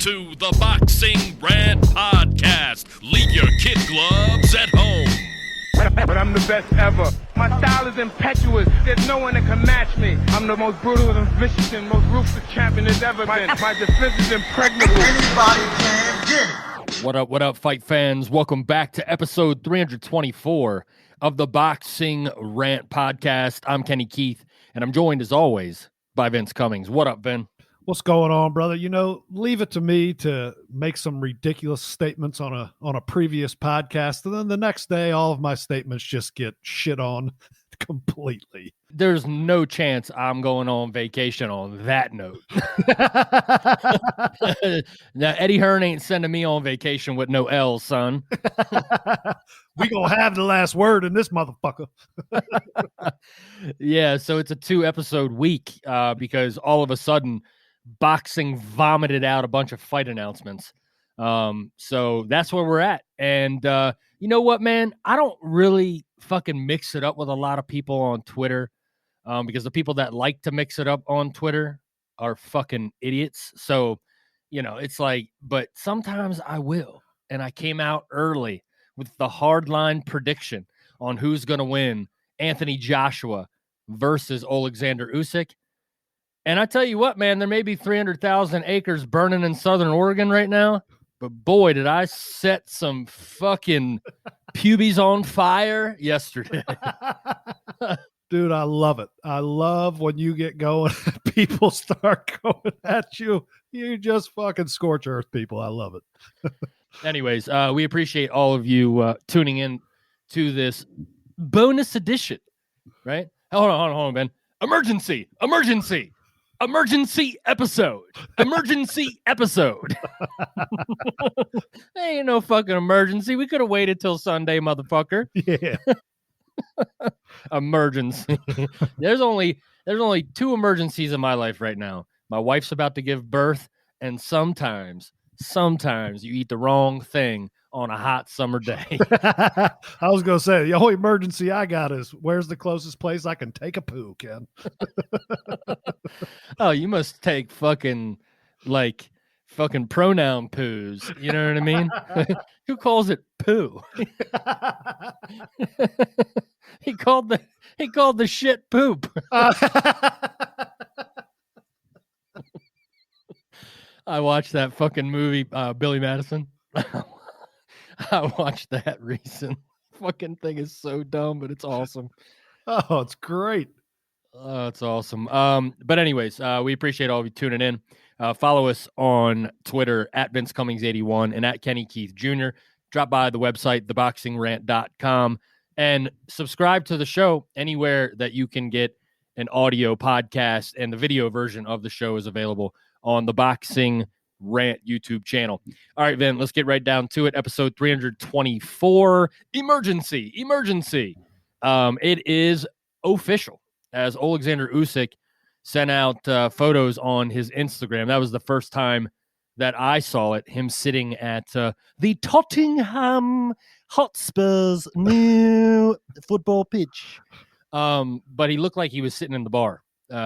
to the Boxing Rant Podcast. Leave your kid gloves at home. But I'm the best ever. My style is impetuous. There's no one that can match me. I'm the most brutal and vicious and most ruthless champion there's ever been. My defense is impregnable. Anybody can get it. What up, fight fans? Welcome back to episode 324 of the Boxing Rant Podcast. I'm Kenny Keith, and I'm joined, as always, by Vince Cummings. What up, Vin? What's going on, brother? You know, leave it to me to make some ridiculous statements on a previous podcast, and then the next day, all of my statements just get shit on completely. There's no chance I'm going on vacation on that note. Now, Eddie Hearn ain't sending me on vacation with no L, son. We gonna have the last word in this motherfucker. Yeah, so it's a 2-episode week because all of a sudden, boxing vomited out a bunch of fight announcements. So that's where we're at. And you know what, man? I don't really fucking mix it up with a lot of people on Twitter because the people that like to mix it up on Twitter are fucking idiots. So, you know, it's like, but sometimes I will. And I came out early with the hardline prediction on who's going to win Anthony Joshua versus Alexander Usyk. And I tell you what, man, there may be 300,000 acres burning in Southern Oregon right now, but boy, did I set some fucking pubes on fire yesterday. Dude, I love it. I love when you get going, people start going at you. You just fucking scorch earth, people. I love it. Anyways, we appreciate all of you tuning in to this bonus edition, right? Hold on, Ben. Emergency episode. Ain't no fucking emergency. We could have waited till Sunday, motherfucker. Yeah. Emergency. There's only 2 emergencies in my life right now. My wife's about to give birth, and sometimes you eat the wrong thing on a hot summer day. I was going to say, the only emergency I got is where's the closest place I can take a poo, Ken? Oh, you must take fucking pronoun poos. You know what I mean? Who calls it poo? He called the shit poop. I watched that fucking movie, Billy Madison. I watched that recent. Fucking thing is so dumb, but it's awesome. Oh, it's great. Oh, it's awesome. But anyways, we appreciate all of you tuning in. Follow us on Twitter at Vince Cummings 81 and at Kenny Keith Jr. Drop by the website, theboxingrant.com, and subscribe to the show anywhere that you can get an audio podcast, and the video version of the show is available on the Boxing Rant YouTube channel. All right, Vin, let's get right down to it. Episode 324, Emergency. It is official, as Alexander Usyk sent out photos on his Instagram. That was the first time that I saw it, him sitting at the Tottenham Hotspur's new football pitch. But he looked like he was sitting in the bar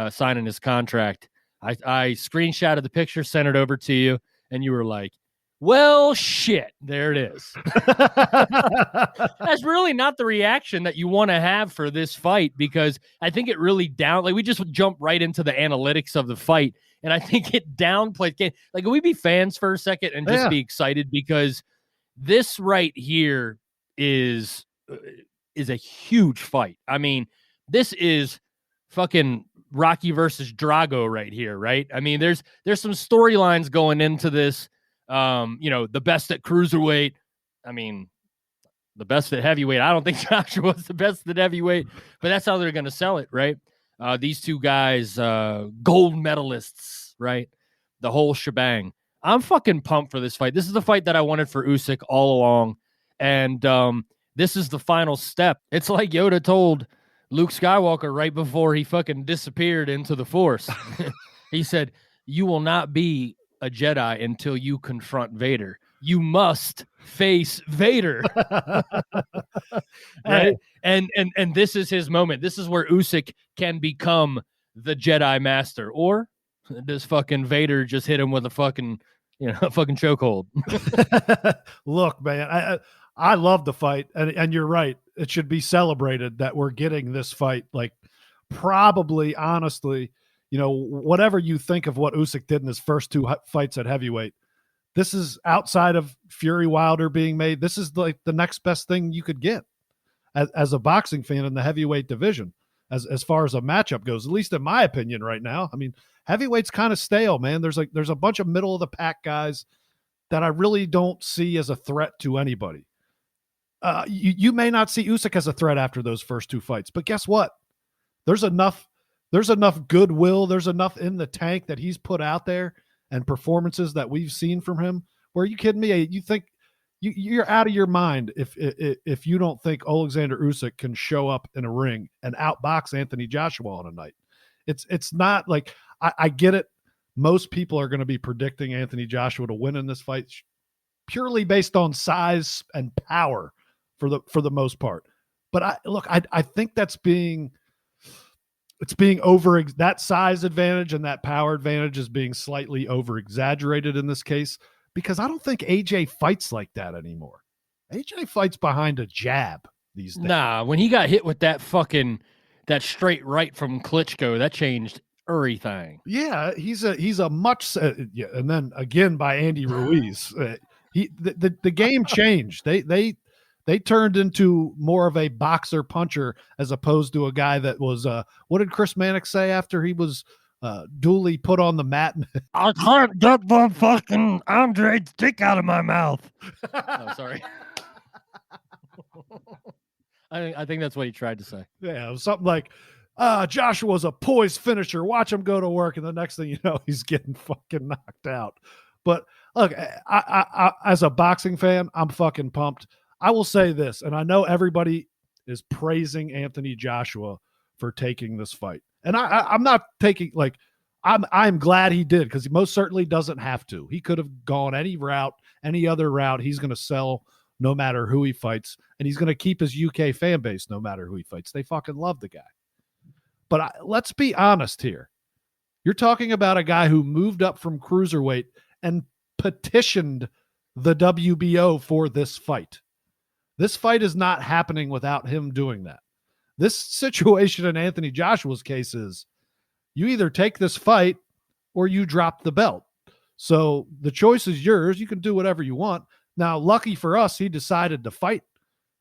signing his contract. I screenshotted the picture, sent it over to you, and you were like, well, shit, there it is. That's really not the reaction that you want to have for this fight, because I think it really we just jump right into the analytics of the fight, and I think it downplays. Like, can we be fans for a second and just be excited, because this right here is a huge fight. I mean, this is fucking Rocky versus Drago right here, right? I mean, there's some storylines going into this. The best at cruiserweight. I mean, the best at heavyweight. I don't think Joshua's the best at heavyweight, but that's how they're going to sell it, right? These two guys, gold medalists, right? The whole shebang. I'm fucking pumped for this fight. This is the fight that I wanted for Usyk all along, and this is the final step. It's like Yoda told Luke Skywalker right before he fucking disappeared into the Force. He said, "You will not be a Jedi until you confront Vader. You must face Vader." Right? And this is his moment. This is where Usyk can become the Jedi Master. Or does fucking Vader just hit him with a fucking a fucking chokehold. Look, man, I love the fight, and you're right. It should be celebrated that we're getting this fight. Like, probably, honestly, whatever you think of what Usyk did in his first two fights at heavyweight, this is outside of Fury Wilder being made. This is like the next best thing you could get as a boxing fan in the heavyweight division, as far as a matchup goes, at least in my opinion right now. I mean, heavyweight's kind of stale, man. There's a bunch of middle of the pack guys that I really don't see as a threat to anybody. You may not see Usyk as a threat after those first two fights, but guess what? There's enough goodwill. There's enough in the tank that he's put out there and performances that we've seen from him. Where, you kidding me? You think you're out of your mind if you don't think Alexander Usyk can show up in a ring and outbox Anthony Joshua on a night. It's not like, I get it. Most people are going to be predicting Anthony Joshua to win in this fight purely based on size and power for the most part. But I think it's being over, that size advantage and that power advantage is being slightly over exaggerated in this case, because I don't think AJ fights like that anymore. AJ fights behind a jab these days. Nah, when he got hit with that straight right from Klitschko, that changed everything. Yeah, he's a much and then again by Andy Ruiz. The game changed. They turned into more of a boxer puncher as opposed to a guy that was what did Chris Mannix say after he was duly put on the mat? I can't get the fucking Andre's dick out of my mouth. Oh, sorry. I think that's what he tried to say. Yeah, it was something like, Joshua's a poised finisher. Watch him go to work, and the next thing you know, he's getting fucking knocked out. But look, I as a boxing fan, I'm fucking pumped. I will say this, and I know everybody is praising Anthony Joshua for taking this fight. And I'm not taking, like, I'm glad he did, because he most certainly doesn't have to. He could have gone any other route. He's going to sell no matter who he fights, and he's going to keep his UK fan base no matter who he fights. They fucking love the guy. But let's be honest here. You're talking about a guy who moved up from cruiserweight and petitioned the WBO for this fight. This fight is not happening without him doing that. This situation in Anthony Joshua's case is, you either take this fight or you drop the belt. So the choice is yours. You can do whatever you want. Now, lucky for us, he decided to fight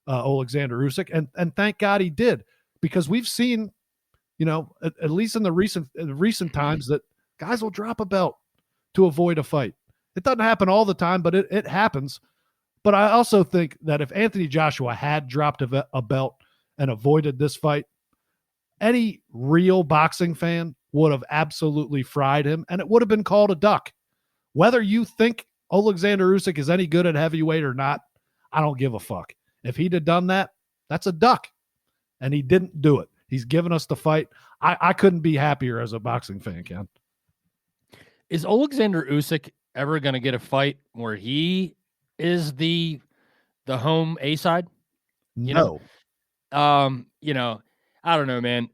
Alexander Usyk, and thank God he did, because we've seen, at least in the recent times, that guys will drop a belt to avoid a fight. It doesn't happen all the time, but it happens. But I also think that if Anthony Joshua had dropped a belt and avoided this fight, any real boxing fan would have absolutely fried him, and it would have been called a duck. Whether you think Alexander Usyk is any good at heavyweight or not, I don't give a fuck. If he'd have done that, that's a duck. And he didn't do it. He's given us the fight. I couldn't be happier as a boxing fan, Ken. Is Alexander Usyk ever going to get a fight where he is the home A side? No. I don't know, man.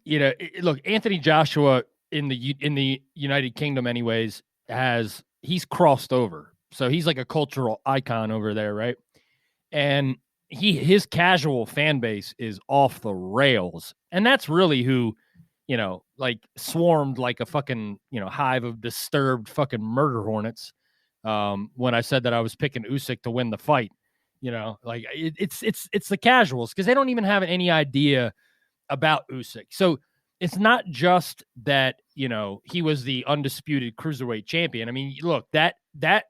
Look, Anthony Joshua in the United Kingdom anyways he's crossed over. So he's like a cultural icon over there, right? And his casual fan base is off the rails. And that's really who, swarmed like a fucking, hive of disturbed fucking murder hornets. When I said that I was picking Usyk to win the fight, it's the casuals, because they don't even have any idea about Usyk. So it's not just that, he was the undisputed cruiserweight champion. I mean, look, that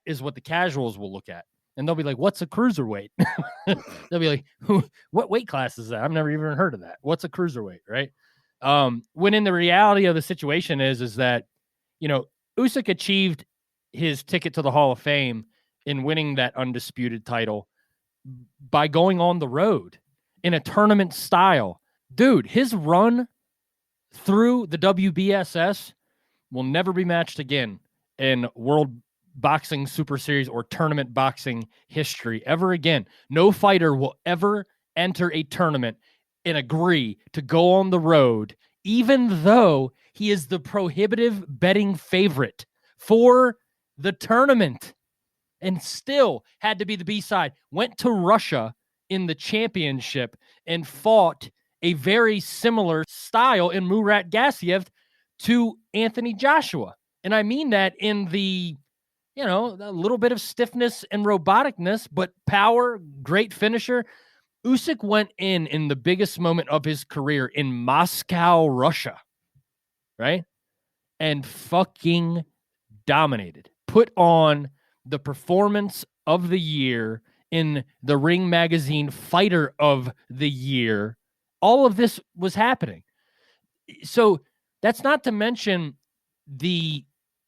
is what the casuals will look at. And they'll be like, what's a cruiserweight? They'll be like, what weight class is that? I've never even heard of that. What's a cruiserweight, right? When in the reality of the situation is that, Usyk achieved his ticket to the Hall of Fame in winning that undisputed title by going on the road in a tournament style. Dude, his run through the WBSS will never be matched again in World Boxing Super Series or tournament boxing history ever again. No fighter will ever enter a tournament and agree to go on the road, even though he is the prohibitive betting favorite for the tournament. and still had to be the B-side. Went to Russia in the championship and fought a very similar style in Murat Gassiev to Anthony Joshua. And I mean that in the, a little bit of stiffness and roboticness, but power, great finisher. Usyk went in the biggest moment of his career in Moscow, Russia, right? And fucking dominated. Put on the performance of the year in the Ring Magazine Fighter of the Year. All of this was happening. So that's not to mention the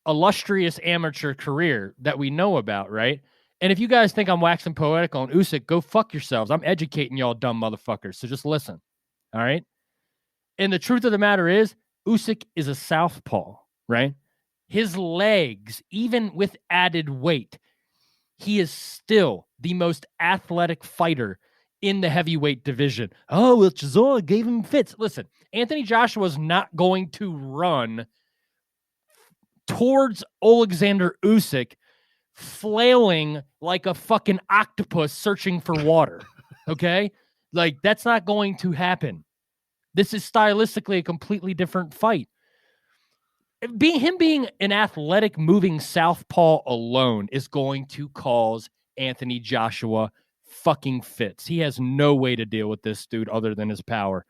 illustrious amateur career that we know about, right? And if you guys think I'm waxing poetic on Usyk, go fuck yourselves. I'm educating y'all dumb motherfuckers. So just listen. All right. And the truth of the matter is, Usyk is a southpaw, right? His legs, even with added weight, he is still the most athletic fighter in the heavyweight division. Oh, well, Chisora gave him fits. Listen, Anthony Joshua is not going to run towards Alexander Usyk flailing like a fucking octopus searching for water. Okay? Like, that's not going to happen. This is stylistically a completely different fight. Him being an athletic moving southpaw alone is going to cause Anthony Joshua fucking fits. He has no way to deal with this dude other than his power.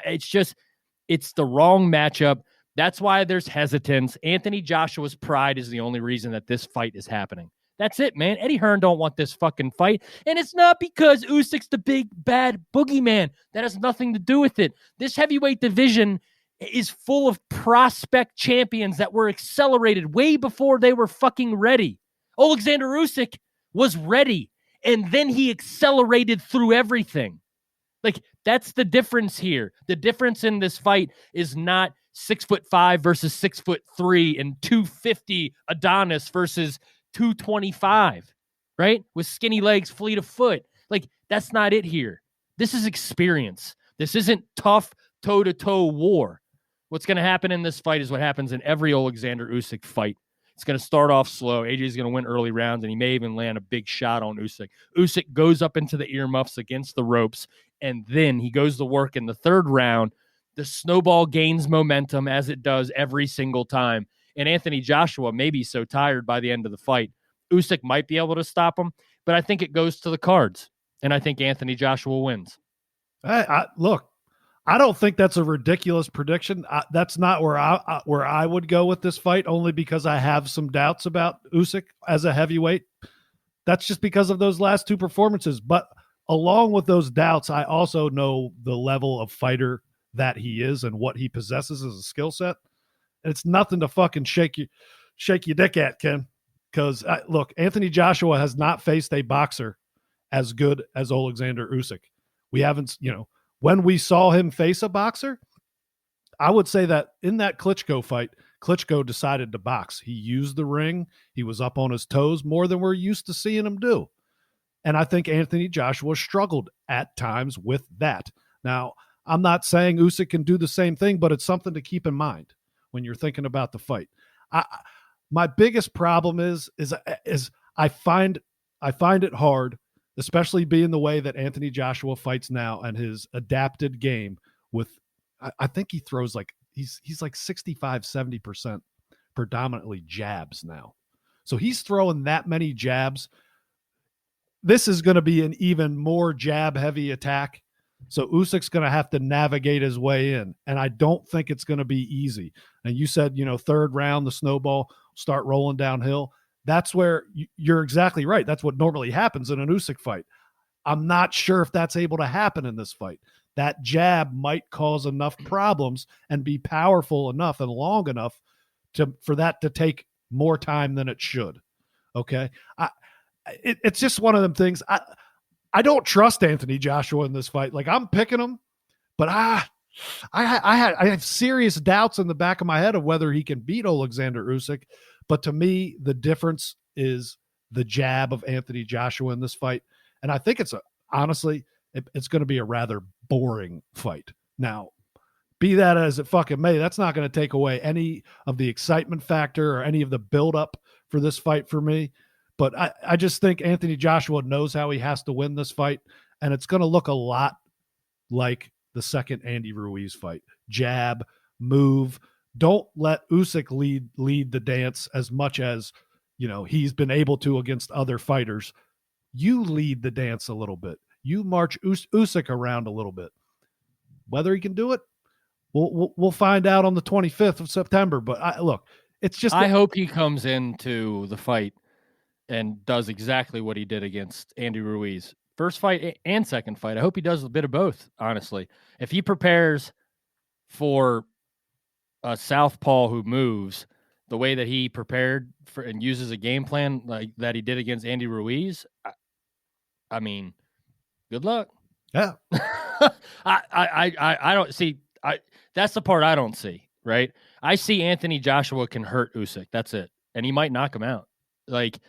It's the wrong matchup. That's why there's hesitance. Anthony Joshua's pride is the only reason that this fight is happening. That's it, man. Eddie Hearn don't want this fucking fight. And it's not because Usyk's the big, bad boogeyman. That has nothing to do with it. This heavyweight division is full of prospect champions that were accelerated way before they were fucking ready. Alexander Usyk was ready, and then he accelerated through everything. Like, that's the difference here. The difference in this fight is not 6'5" versus 6'3" and 250 Adonis versus 225, right? With skinny legs, fleet of foot. Like, that's not it here. This is experience. This isn't tough toe-to-toe war. What's going to happen in this fight is what happens in every Alexander Usyk fight. It's going to start off slow. AJ's going to win early rounds, and he may even land a big shot on Usyk. Usyk goes up into the earmuffs against the ropes, and then he goes to work in the third round. The snowball gains momentum as it does every single time. And Anthony Joshua may be so tired by the end of the fight. Usyk might be able to stop him, but I think it goes to the cards, and I think Anthony Joshua wins. Look, I don't think that's a ridiculous prediction. That's not where I would go with this fight, only because I have some doubts about Usyk as a heavyweight. That's just because of those last two performances. But along with those doubts, I also know the level of fighter that he is and what he possesses as a skill set. It's nothing to fucking shake your dick at, Ken. Because, look, Anthony Joshua has not faced a boxer as good as Alexander Usyk. We haven't, when we saw him face a boxer, I would say that in that Klitschko fight, Klitschko decided to box. He used the ring. He was up on his toes more than we're used to seeing him do. And I think Anthony Joshua struggled at times with that. Now, I'm not saying Usyk can do the same thing, but it's something to keep in mind when you're thinking about the fight. My biggest problem is I find it hard, especially being the way that Anthony Joshua fights now and his adapted game with, I think he throws like, he's like 65, 70% predominantly jabs now. So he's throwing that many jabs. This is going to be an even more jab heavy attack. So Usyk's going to have to navigate his way in, and I don't think it's going to be easy. And you said, third round, the snowball start rolling downhill. That's where you're exactly right. That's what normally happens in an Usyk fight. I'm not sure if that's able to happen in this fight. That jab might cause enough problems and be powerful enough and long enough for that to take more time than it should. Okay. It's just one of them things. I don't trust Anthony Joshua in this fight. Like, I'm picking him, but I have serious doubts in the back of my head of whether he can beat Alexander Usyk. But to me, the difference is the jab of Anthony Joshua in this fight. And I think honestly, it's going to be a rather boring fight. Now, be that as it fucking may, that's not going to take away any of the excitement factor or any of the buildup for this fight for me. But I just think Anthony Joshua knows how he has to win this fight, and it's going to look a lot like the second Andy Ruiz fight. Jab, move. Don't let Usyk lead the dance as much as, he's been able to against other fighters. You lead the dance a little bit. You march Usyk around a little bit. Whether he can do it, we'll find out on the 25th of September. But I hope he comes into the fight and does exactly what he did against Andy Ruiz. First fight and second fight. I hope he does a bit of both, honestly. If he prepares for a southpaw who moves the way that he prepared for and uses a game plan like that he did against Andy Ruiz, I mean, good luck. Yeah. I don't see. That's the part I don't see, right? I see Anthony Joshua can hurt Usyk. That's it. And he might knock him out. Like,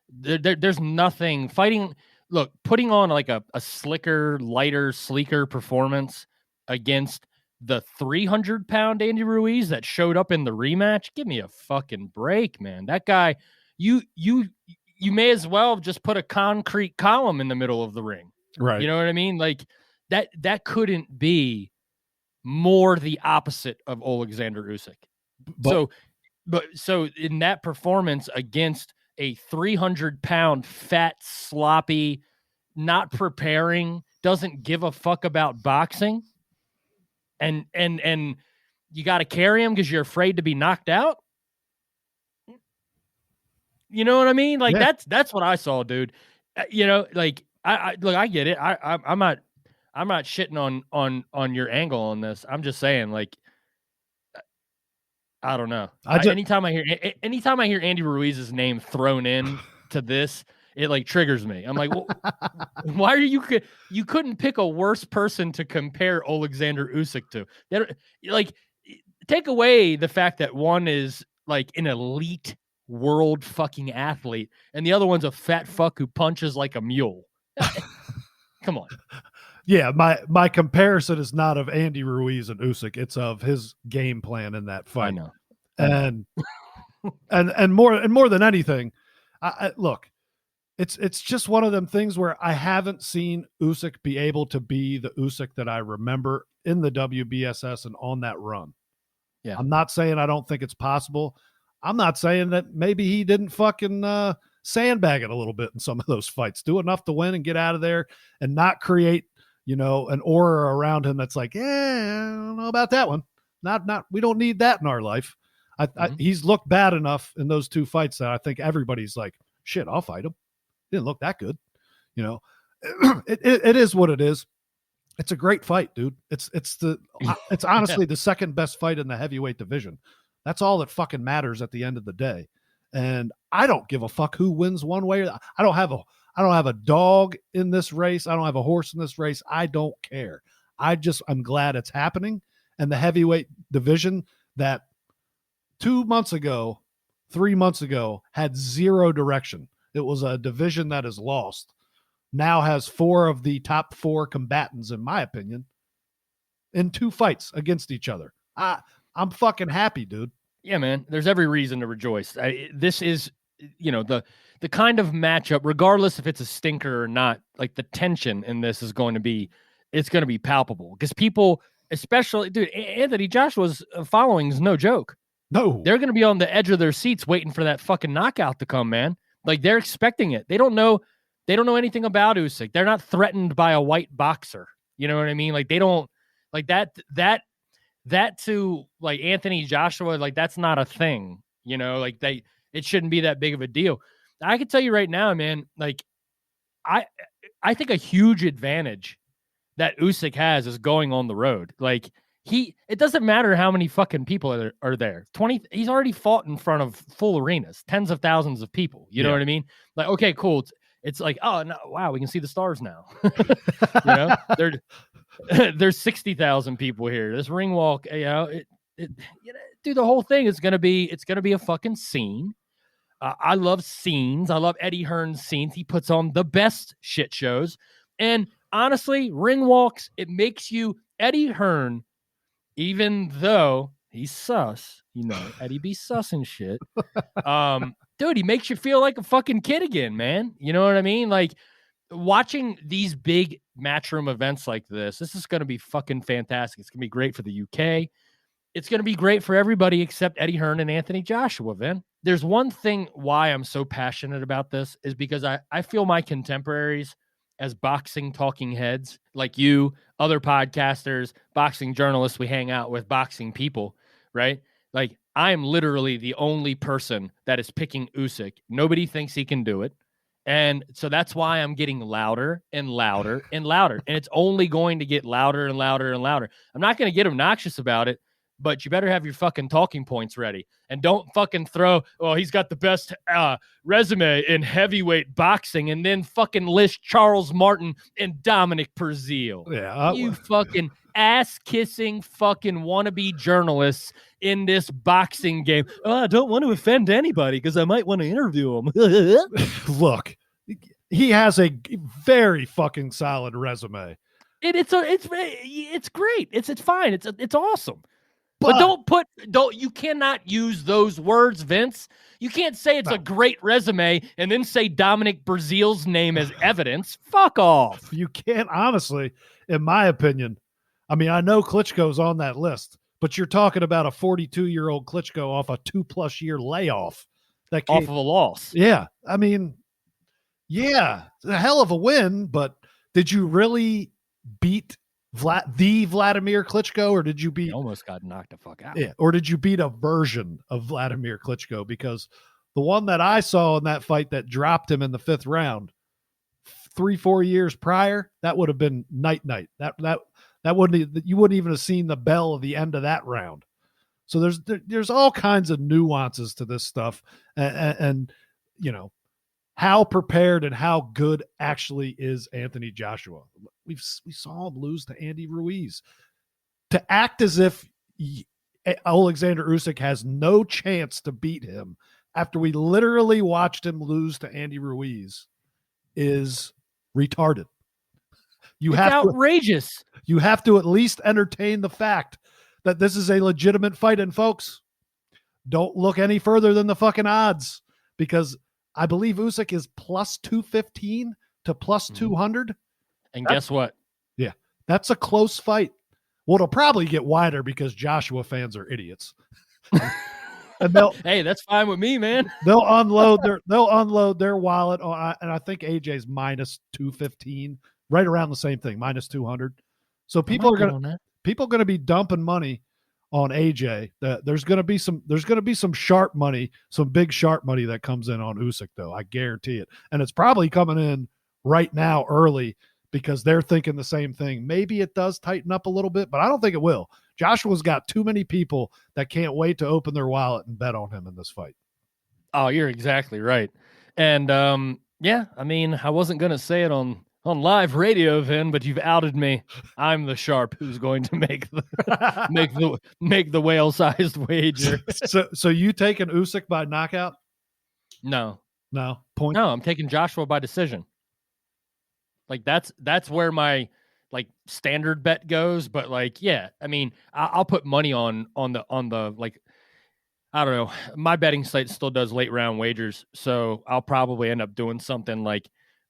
there's nothing fighting. Look, putting on like a slicker, lighter, sleeker performance against the 300-pound Andy Ruiz that showed up in the rematch. Give me a fucking break, man. That guy, you may as well have just put a concrete column in the middle of the ring. Right. You know what I mean? Like that couldn't be more the opposite of Alexander Usyk. So in that performance against a 300-pound fat, sloppy, not preparing, doesn't give a fuck about boxing, and you got to carry him because you're afraid to be knocked out. You know what I mean? Like that's what I saw, dude. Like I get it. I'm not shitting on your angle on this. I'm just saying, like, I don't know. Anytime I hear Andy Ruiz's name thrown in to this, it like triggers me. I'm like, well, why are you couldn't pick a worse person to compare Alexander Usyk to? That, like, take away the fact that one is like an elite world fucking athlete and the other one's a fat fuck who punches like a mule. Come on. Yeah, my comparison is not of Andy Ruiz and Usyk; it's of his game plan in that fight. I know. And more than anything, I look, it's just one of them things where I haven't seen Usyk be able to be the Usyk that I remember in the WBSS and on that run. Yeah, I'm not saying I don't think it's possible. I'm not saying that maybe he didn't fucking sandbag it a little bit in some of those fights, do enough to win and get out of there and not create, an aura around him that's like, I don't know about that one. Not. We don't need that in our life. He's looked bad enough in those two fights that I think everybody's like, shit, I'll fight him. Didn't look that good. It is what it is. It's a great fight, dude. It's honestly the second best fight in the heavyweight division. That's all that fucking matters at the end of the day. And I don't give a fuck who wins one way. I don't have a dog in this race. I don't have a horse in this race. I don't care. I'm glad it's happening. And the heavyweight division that 3 months ago, had zero direction. It was a division that is lost. Now has 4 of the top 4 combatants, in my opinion, in 2 fights against each other. I'm fucking happy, dude. Yeah, man. There's every reason to rejoice. This is, the kind of matchup, regardless if it's a stinker or not, like the tension in this is going to be palpable because people, especially, dude, Anthony Joshua's following is no joke. No, they're going to be on the edge of their seats waiting for that fucking knockout to come, man. Like they're expecting it. They don't know anything about Usyk. They're not threatened by a white boxer. You know what I mean? Like they don't like that to like Anthony Joshua, like that's not a thing, like it shouldn't be that big of a deal. I can tell you right now, man, like I think a huge advantage that Usyk has is going on the road. Like it doesn't matter how many fucking people are there. He's already fought in front of full arenas, tens of thousands of people. You know what I mean? Like, okay, cool. It's like, oh no, wow, we can see the stars now. There's 60,000 people here. This ring walk, dude, the whole thing is gonna be a fucking scene. I love scenes. I love Eddie Hearn's scenes. He puts on the best shit shows. And honestly, ring walks, it makes you Eddie Hearn, even though He's sus. Eddie be sus and shit. Dude, he makes you feel like a fucking kid again, man. You know what I mean? Like, watching these big matchroom events like this is going to be fucking fantastic. It's going to be great for the UK. It's going to be great for everybody except Eddie Hearn and Anthony Joshua, Vin. There's one thing why I'm so passionate about this is because I feel my contemporaries as boxing talking heads, like you, other podcasters, boxing journalists, we hang out with boxing people, right? Like, I am literally the only person that is picking Usyk. Nobody thinks he can do it. And so that's why I'm getting louder and louder and louder. And it's only going to get louder and louder and louder. I'm not going to get obnoxious about it, but you better have your fucking talking points ready. And don't fucking throw, he's got the best resume in heavyweight boxing, and then fucking list Charles Martin and Dominic Breazeale. Yeah. You fucking ass-kissing fucking wannabe journalists in this boxing game. I don't want to offend anybody because I might want to interview him. Look, he has a very fucking solid resume. It's great. It's fine. It's awesome. But you cannot use those words, Vince. You can't say it's a great resume and then say Dominic Breazeale's name as evidence. Fuck off. You can't, honestly, in my opinion. I mean, I know Klitschko's on that list, but you're talking about a 42-year-old Klitschko off a 2+ year layoff. Off of a loss. Yeah. I mean, yeah, it's a hell of a win, but did you really beat the Vladimir Klitschko, or did you beat... He almost got knocked the fuck out. Yeah, or did you beat a version of Vladimir Klitschko? Because the one that I saw in that fight that dropped him in the 5th round 3-4 years prior, that would have been night. That wouldn't, you wouldn't even have seen the bell of the end of that round. So there's all kinds of nuances to this stuff, and how prepared and how good actually is Anthony Joshua. We saw him lose to Andy Ruiz. To act as if Alexander Usyk has no chance to beat him after we literally watched him lose to Andy Ruiz is retarded. It's outrageous. You have to at least entertain the fact that this is a legitimate fight. And folks, don't look any further than the fucking odds, because I believe Usyk is plus 215 to plus 200. And guess what? Yeah, that's a close fight. Well, it'll probably get wider because Joshua fans are idiots. And hey, that's fine with me, man. They'll unload their wallet and I think AJ's minus 215, right around the same thing, minus 200. So people are going to be dumping money on AJ. There's going to be some sharp money, some big sharp money that comes in on Usyk, though. I guarantee it. And it's probably coming in right now early because they're thinking the same thing. Maybe it does tighten up a little bit, but I don't think it will. Joshua's got too many people that can't wait to open their wallet and bet on him in this fight. Oh, you're exactly right. And yeah, I mean, I wasn't going to say it on live radio, Vin, but you've outed me. I'm the sharp who's going to make the whale-sized wager. So you taking Usyk by knockout? No. Point. No, I'm taking Joshua by decision. Like that's where my standard bet goes. But yeah, I mean, I'll put money on the I don't know. My betting site still does late round wagers, so I'll probably end up doing something 10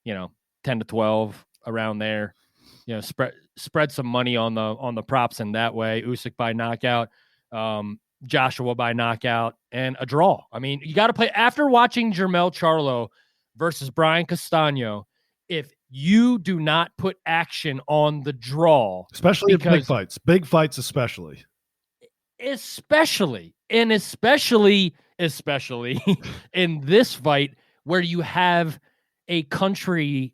to 12 around there. Spread some money on the props in that way. Usyk by knockout, Joshua by knockout, and a draw. I mean, you got to play after watching Jermell Charlo versus Brian Castano. If you do not put action on the draw, especially in big fights, especially in this fight where you have a country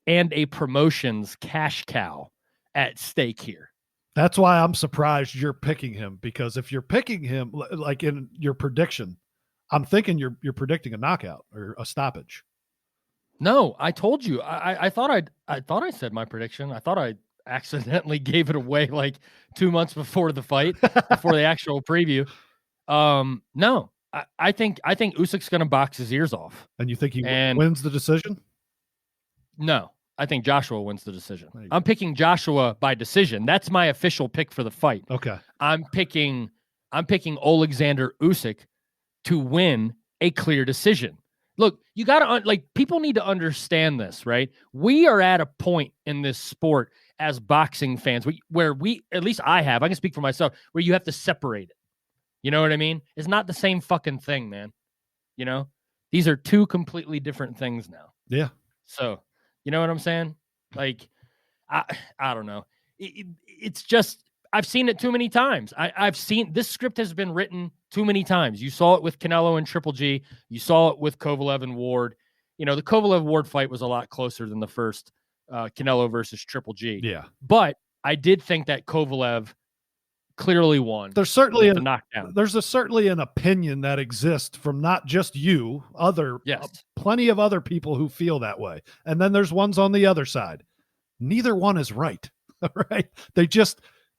and a promotion's cash cow at stake here. That's why I'm surprised you're picking him, because if you're picking him like in your prediction, I'm thinking you're predicting a knockout or a stoppage. No, I told you. I thought I said my prediction. I thought I accidentally gave it away 2 months before the fight, before the actual preview. No, I think Usyk's going to box his ears off. And you think he wins the decision? No, I think Joshua wins the decision. I'm picking Joshua by decision. That's my official pick for the fight. Okay. I'm picking I'm picking Alexander Usyk to win a clear decision. Look, you got to people need to understand this, right? We are at a point in this sport as boxing fans where at least I can speak for myself, where you have to separate it. You know what I mean? It's not the same fucking thing, man. You know, these are two completely different things now. Yeah. So, you know what I'm saying? Like, I don't know. It's just, I've seen it too many times. I've seen this script has been written too many times. You saw it with Canelo and Triple G. You saw it with Kovalev and Ward. You know, the Kovalev Ward fight was a lot closer than the first Canelo versus Triple G. Yeah. But I did think that Kovalev clearly won. There's certainly the knockdown. There's certainly an opinion that exists from not just you, plenty of other people who feel that way. And then there's ones on the other side. Neither one is right. Right?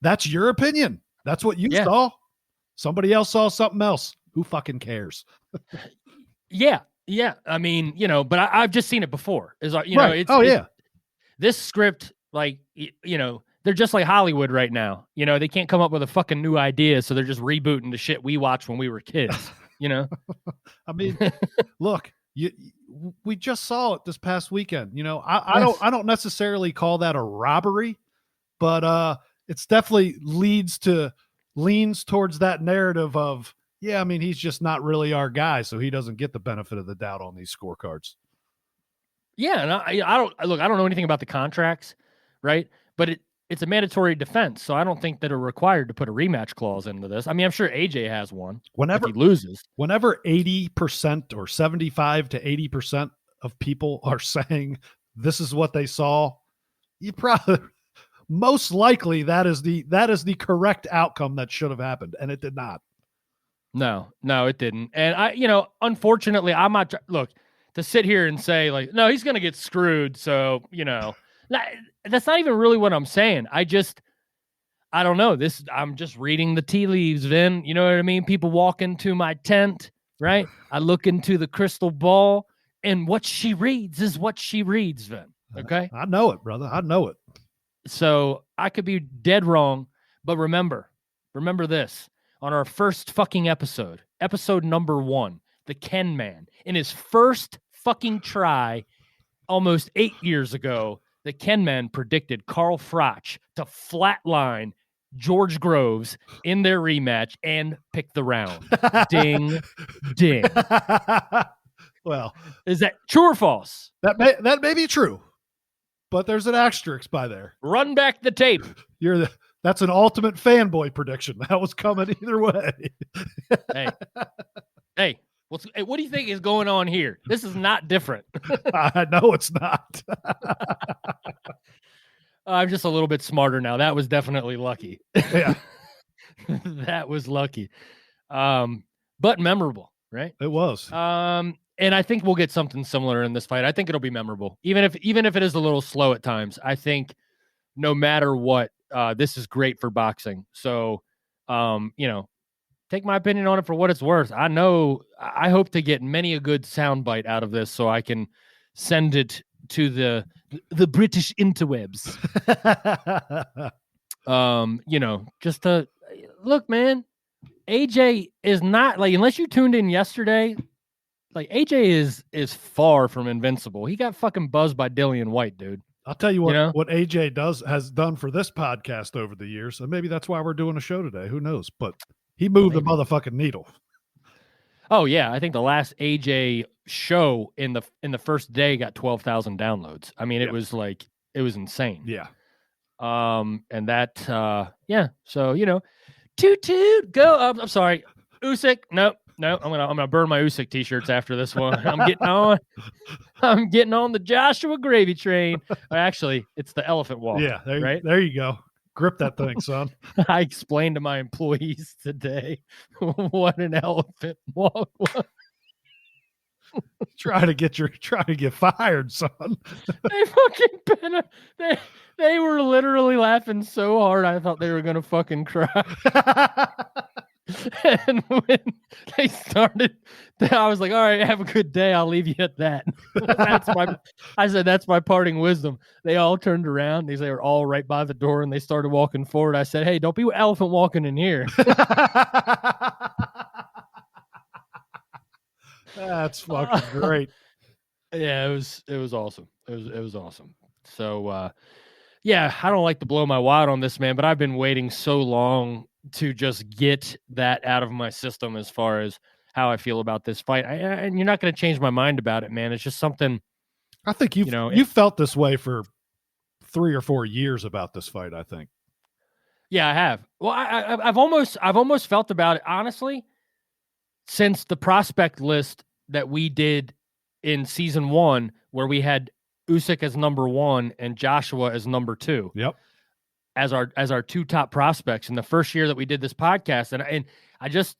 That's your opinion. That's what you saw. Somebody else saw something else. Who fucking cares? Yeah. I mean, but I've just seen it before. This script, they're just like Hollywood right now. They can't come up with a fucking new idea, so they're just rebooting the shit we watched when we were kids. I mean, look, we just saw it this past weekend. I don't necessarily call that a robbery, but it's definitely leans towards that narrative of, I mean, he's just not really our guy, so he doesn't get the benefit of the doubt on these scorecards. Yeah, and I don't know anything about the contracts, right? But it's a mandatory defense, so I don't think that are required to put a rematch clause into this. I mean, I'm sure AJ has one. Whenever he loses, 80% or 75 to 80% of people are saying this is what they saw, you probably most likely that is the correct outcome that should have happened, and it did not. No, it didn't. And unfortunately, I'm not to sit here and say like, no, he's going to get screwed. So, that's not even really what I'm saying. I don't know. I'm just reading the tea leaves, Vin. You know what I mean? People walk into my tent, right? I look into the crystal ball, and what she reads is what she reads, Vin. Okay? I know it, brother. I know it. So I could be dead wrong, but remember this. On our first fucking episode number 1, the Ken Man, in his first fucking try almost 8 years ago, the Ken Man predicted Carl Froch to flatline George Groves in their rematch and pick the round. Ding, ding. Well, is that true or false? That may be true, but there's an asterisk by there. Run back the tape. That's an ultimate fanboy prediction. That was coming either way. Hey, what do you think is going on here? This is not different. I know it's not. I'm just a little bit smarter now. That was definitely lucky. Yeah. That was lucky. But memorable, right? It was. And I think we'll get something similar in this fight. I think it'll be memorable. Even if it is a little slow at times, I think no matter what, this is great for boxing. So, take my opinion on it for what it's worth. I hope to get many a good soundbite out of this so I can send it to the British interwebs. Just to look, man, AJ is not unless you tuned in yesterday, AJ is far from invincible. He got fucking buzzed by Dillian White, dude. I'll tell you what, what AJ has done for this podcast over the years, and maybe that's why we're doing a show today. Who knows? But he moved the motherfucking needle. Oh yeah, I think the last AJ show in the first day got 12,000 downloads. I mean, it was insane. Yeah. And that So toot toot go up. I'm sorry, Usyk. No, I'm gonna burn my Usyk t-shirts after this one. I'm getting on the Joshua gravy train. Actually, it's the elephant walk. Yeah, there you go. Grip that thing, son. I explained to my employees today what an elephant walk was. Trying to get fired, son. They were literally laughing so hard I thought they were gonna fucking cry. And when they started, I was like, all right, have a good day. I'll leave you at that. I said, that's my parting wisdom. They all turned around. They were all right by the door and they started walking forward. I said, hey, don't be elephant walking in here. That's fucking great. Yeah, it was awesome. It was awesome. So, yeah, I don't like to blow my wad on this, man, but I've been waiting so long to just get that out of my system as far as how I feel about this fight. And you're not going to change my mind about it, man. It's just something. I think you felt this way for 3 or 4 years about this fight, I think. Yeah, I have. Well, I've almost felt about it, honestly, since the prospect list that we did in season 1, where we had Usyk as number 1 and Joshua as number 2. Yep. As our 2 top prospects in the first year that we did this podcast. And I just,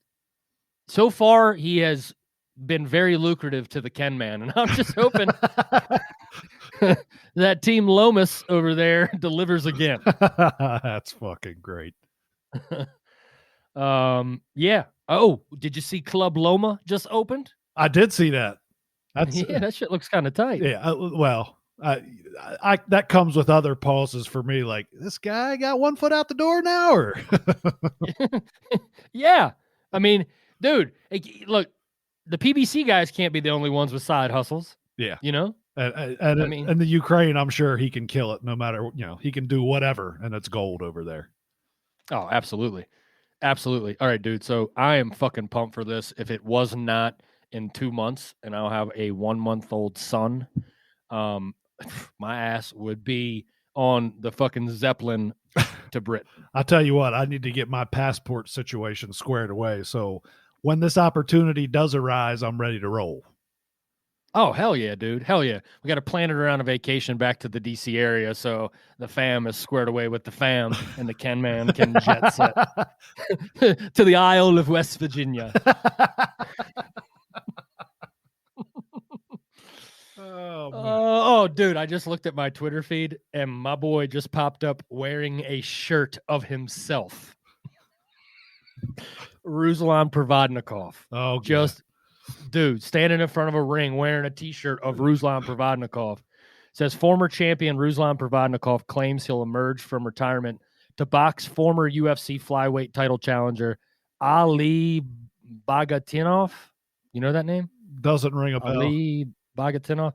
so far, he has been very lucrative to the Ken man. And I'm just hoping that Team Lomas over there delivers again. That's fucking great. Yeah. Oh, did you see Club Loma just opened? I did see that. Yeah, that shit looks kind of tight. Yeah. Well, I that comes with other pauses for me. Like, this guy got 1 foot out the door now, or yeah. I mean, dude, look, the PBC guys can't be the only ones with side hustles. Yeah, you know. And I mean, in the Ukraine, I'm sure he can kill it. No matter, he can do whatever, and it's gold over there. Oh, absolutely, absolutely. All right, dude. So I am fucking pumped for this. If it was not in 2 months, and I'll have a 1-month-old son, my ass would be on the fucking Zeppelin to Britain. I'll tell you what, I need to get my passport situation squared away. So when this opportunity does arise, I'm ready to roll. Oh, hell yeah, dude. Hell yeah. We got to plan it around a vacation back to the DC area so the fam is squared away with the fam and the Ken man can jet set to the Isle of West Virginia. Oh, dude, I just looked at my Twitter feed and my boy just popped up wearing a shirt of himself. Ruslan Provodnikov. Oh, just dude standing in front of a ring wearing a t-shirt of Ruslan Provodnikov. Says former champion Ruslan Provodnikov claims he'll emerge from retirement to box former UFC flyweight title challenger Ali Bagatinov. You know that name? Doesn't ring a bell. Ali Bagatinov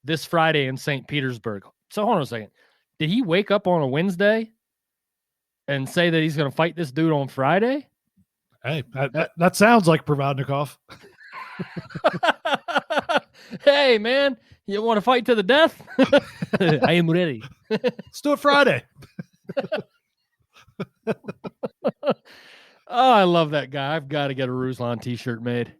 this Friday in St. Petersburg. So hold on a second. Did he wake up on a Wednesday and say that he's going to fight this dude on Friday? Hey, that sounds like Provodnikov. Hey, man, you want to fight to the death? I am ready. Let's do it Friday. Oh, I love that guy. I've got to get a Ruslan t-shirt made.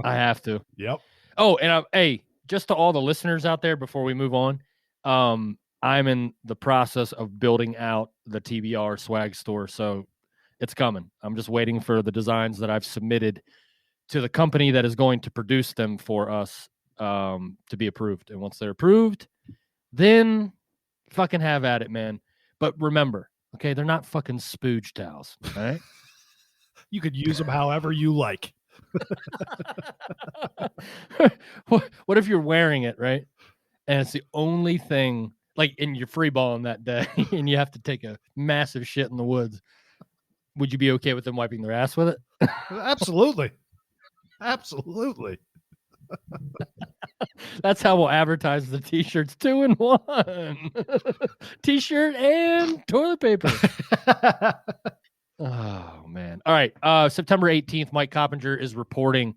I have to. Yep. Oh, and hey, just to all the listeners out there before we move on, I'm in the process of building out the TBR swag store, so it's coming. I'm just waiting for the designs that I've submitted to the company that is going to produce them for us to be approved. And once they're approved, then fucking have at it, man. But remember, okay, they're not fucking spooge towels, all right? You could use them however you like. What if you're wearing it, right? And it's the only thing, like, in your free balling that day, and you have to take a massive shit in the woods. Would you be okay with them wiping their ass with it? Absolutely. Absolutely. That's how we'll advertise the t-shirts 2-in-1. T-shirt and toilet paper. Oh, man. All right. September 18th, Mike Coppinger is reporting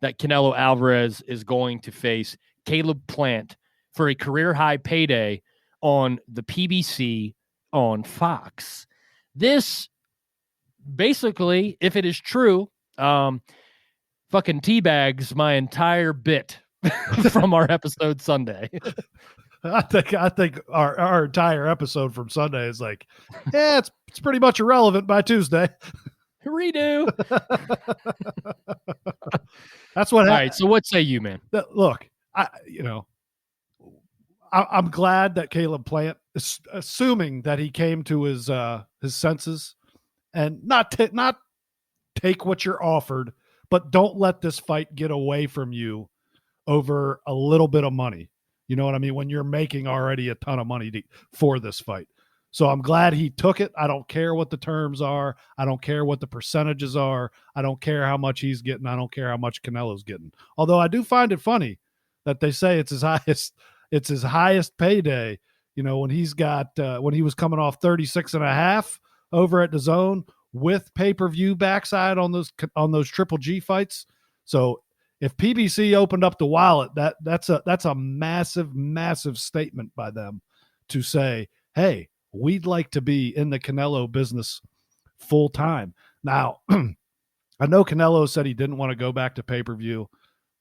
that Canelo Alvarez is going to face Caleb Plant for a career-high payday on the PBC on Fox. This, basically, if it is true, fucking teabags my entire bit from our episode Sunday. I think our entire episode from Sunday is like, yeah, it's pretty much irrelevant by Tuesday. Redo. That's what happened. All right. So what say you, man? Look, I'm glad that Caleb Plant, assuming that he came to his senses and not take what you're offered, but don't let this fight get away from you over a little bit of money. You know what I mean? When you're making already a ton of money for this fight. So I'm glad he took it. I don't care what the terms are. I don't care what the percentages are. I don't care how much he's getting. I don't care how much Canelo's getting. Although I do find it funny that they say it's his highest payday. You know, when he's got, when he was coming off 36.5 over at DAZN with pay-per-view backside on those Triple G fights. So if PBC opened up the wallet, that's a massive, massive statement by them to say, hey, we'd like to be in the Canelo business full time. Now, I know Canelo said he didn't want to go back to pay-per-view,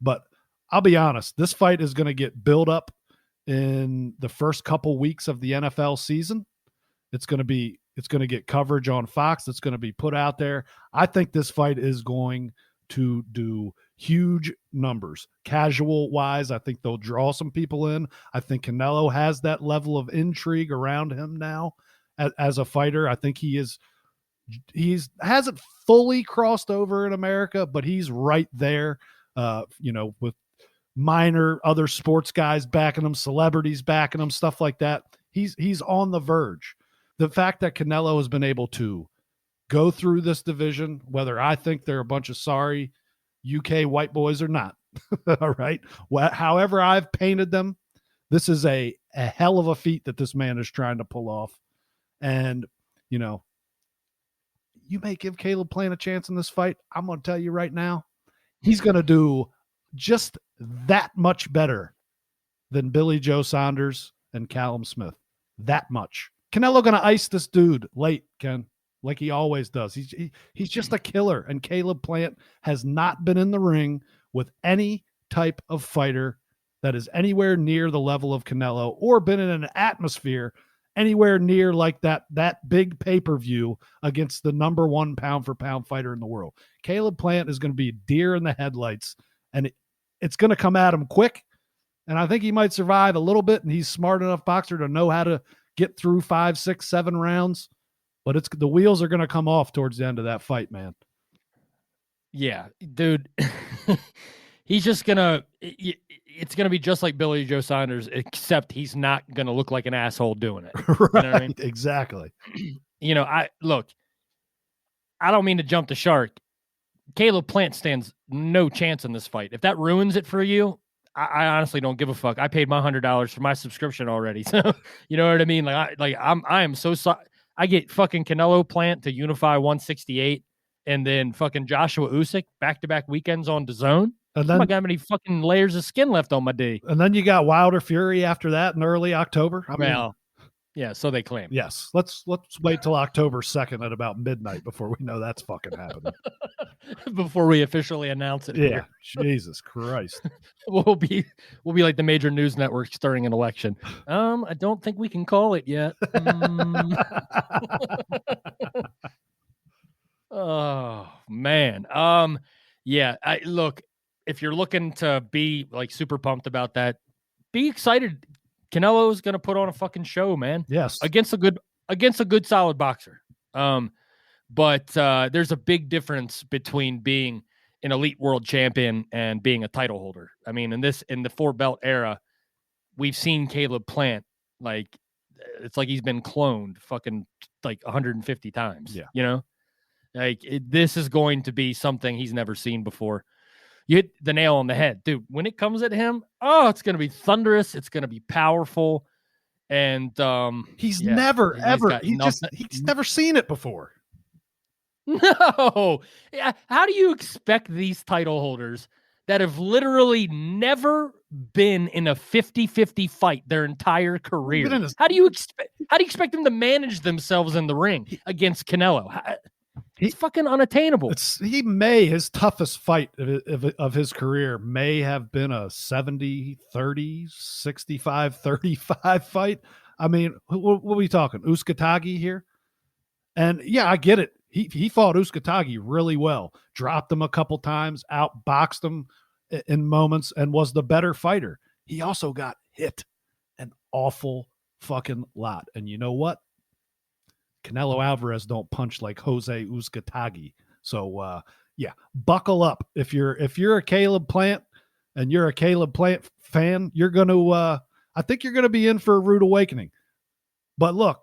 but I'll be honest, this fight is going to get built up in the first couple weeks of the NFL season. It's going to get coverage on Fox. It's going to be put out there. I think this fight is going to do huge numbers. Casual wise, I think they'll draw some people in. I think Canelo has that level of intrigue around him now as a fighter. I think he hasn't fully crossed over in America, but he's right there, with minor other sports guys backing him, celebrities backing him, stuff like that. He's on the verge. The fact that Canelo has been able to go through this division, whether I think they're a bunch of sorry UK white boys or not, all right, however I've painted them, this is a hell of a feat that this man is trying to pull off. And, you may give Caleb Plant a chance in this fight. I'm going to tell you right now, he's going to do just that much better than Billy Joe Saunders and Callum Smith. That much. Canelo going to ice this dude late, Ken, like he always does. He's just a killer, and Caleb Plant has not been in the ring with any type of fighter that is anywhere near the level of Canelo or been in an atmosphere anywhere near like that big pay-per-view against the number one pound-for-pound fighter in the world. Caleb Plant is going to be deer in the headlights, and it's going to come at him quick, and I think he might survive a little bit, and he's smart enough boxer to know how to get through 5, 6, 7 rounds, but the wheels are going to come off towards the end of that fight, man. Yeah, dude. He's just it's going to be just like Billy Joe Saunders, except he's not going to look like an asshole doing it. Right, you know what I mean? Exactly. I don't mean to jump the shark. Caleb Plant stands no chance in this fight. If that ruins it for you, I honestly don't give a fuck. I paid my $100 for my subscription already. So, you know what I mean? I am so sorry. I get fucking Canelo Plant to Unify 168 and then fucking Joshua Usyk back-to-back weekends on DAZN. And then I got how many fucking layers of skin left on my D. And then you got Wilder Fury after that in early October. Yeah, so they claim. Yes. Let's wait till October 2nd at about midnight before we know that's fucking happening. Before we officially announce it. Yeah. Jesus Christ. We'll be like the major news networks during an election. I don't think we can call it yet. Oh man. Yeah, look, if you're looking to be like super pumped about that, be excited. Canelo's going to put on a fucking show, man. Yes. Against a good solid boxer. But there's a big difference between being an elite world champion and being a title holder. I mean, in the 4-belt era, we've seen Caleb Plant, like, it's like he's been cloned fucking like 150 times. Yeah. This is going to be something he's never seen before. You hit the nail on the head, dude. When it comes at him, it's going to be thunderous. It's going to be powerful. And he's never seen it before. No. Yeah. How do you expect these title holders that have literally never been in a 50-50 fight their entire career? How do you expect them to manage themselves in the ring against Canelo? He's fucking unattainable. His toughest fight of his career may have been a 70-30, 65-35 fight. I mean, what are we talking? Uskatagi here? And yeah, I get it. He fought Uskatagi really well, dropped him a couple times, outboxed him in moments, and was the better fighter. He also got hit an awful fucking lot. And you know what? Canelo Alvarez don't punch like Jose Uskatagi. So yeah, buckle up. If you're a Caleb Plant and you're a Caleb Plant fan, you're going to I think you're going to be in for a rude awakening. But look,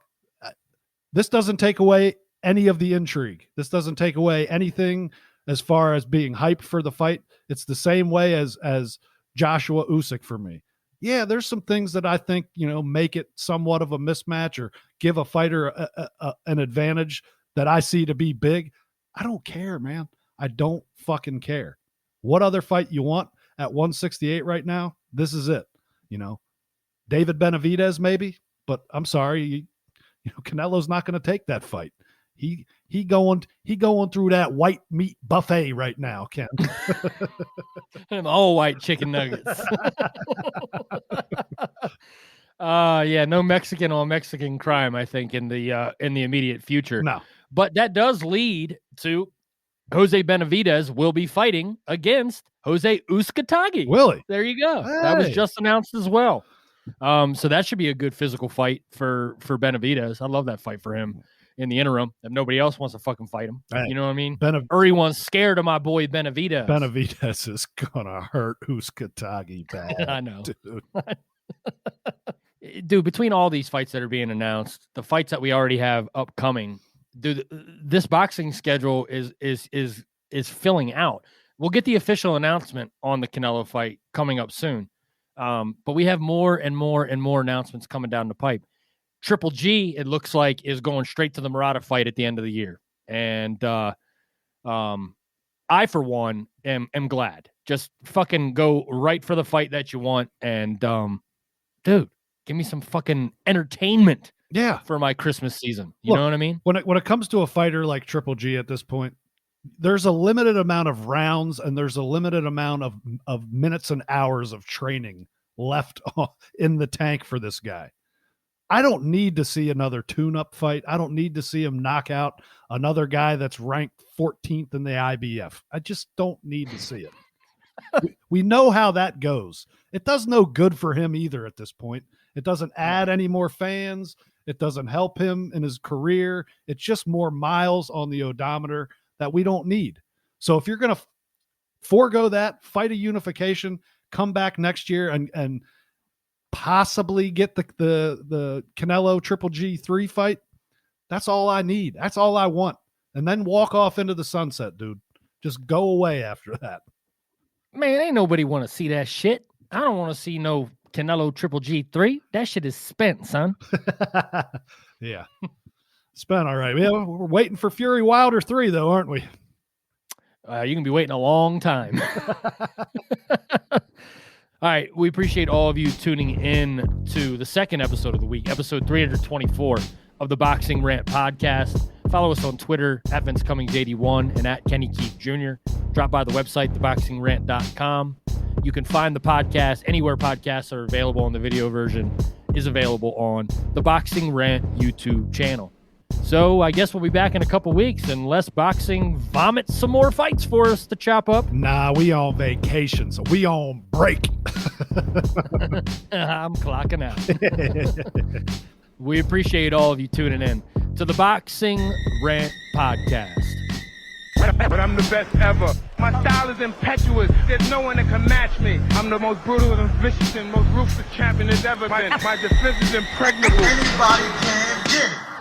this doesn't take away any of the intrigue. This doesn't take away anything as far as being hyped for the fight. It's the same way as Joshua Usyk for me. Yeah, there's some things that I think, make it somewhat of a mismatch or give a fighter an advantage that I see to be big. I don't care, man. I don't fucking care. What other fight you want at 168 right now? This is it. David Benavidez maybe, but I'm sorry, Canelo's not going to take that fight. He going through that white meat buffet right now, Ken. Them all white chicken nuggets. Yeah, no Mexican on Mexican crime, I think, in the immediate future. No. But that does lead to Jose Benavidez will be fighting against Jose Uskatagi. Willie. There you go. Hey. That was just announced as well. So that should be a good physical fight for Benavidez. I love that fight for him in the interim. If nobody else wants to fucking fight him. Hey, you know what I mean? Everyone's scared of my boy Benavidez. Benavidez is going to hurt Uskatagi bad. I know. Dude. Dude, between all these fights that are being announced, the fights that we already have upcoming, dude, this boxing schedule is filling out. We'll get the official announcement on the Canelo fight coming up soon. But we have more and more and more announcements coming down the pipe. Triple G, it looks like, is going straight to the Murata fight at the end of the year. And I, for one, am glad. Just fucking go right for the fight that you want. And, dude, give me some fucking entertainment. Yeah, for my Christmas season. You know what I mean? When it comes to a fighter like Triple G at this point, there's a limited amount of rounds and there's a limited amount of minutes and hours of training left in the tank for this guy. I don't need to see another tune-up fight. I don't need to see him knock out another guy that's ranked 14th in the IBF. I just don't need to see it. We know how that goes. It does no good for him either at this point. It doesn't add any more fans. It doesn't help him in his career. It's just more miles on the odometer that we don't need. So if you're going to forego that, fight a unification, come back next year and possibly get the Canelo Triple G3 fight, that's all I need. That's all I want. And then walk off into the sunset, dude. Just go away after that. Man, ain't nobody want to see that shit. I don't want to see no Canelo Triple G3. That shit is spent, son. Yeah. Spent all right. Yeah, we're waiting for Fury Wilder 3, though, aren't we? You can be waiting a long time. All right. We appreciate all of you tuning in to the second episode of the week, episode 324 of the Boxing Rant podcast. Follow us on Twitter at VinceCummings81 and at Kenny Keith Jr. Drop by the website, theboxingrant.com. You can find the podcast anywhere podcasts are available, and the video version is available on the Boxing Rant YouTube channel. So I guess we'll be back in a couple weeks unless boxing vomits some more fights for us to chop up. Nah, we on vacation, so we on break. I'm clocking out. We appreciate all of you tuning in to the Boxing Rant podcast. But I'm the best ever. My style is impetuous. There's no one that can match me. I'm the most brutal and vicious and most ruthless champion there's ever been. My defense is impregnable. Anybody can get it.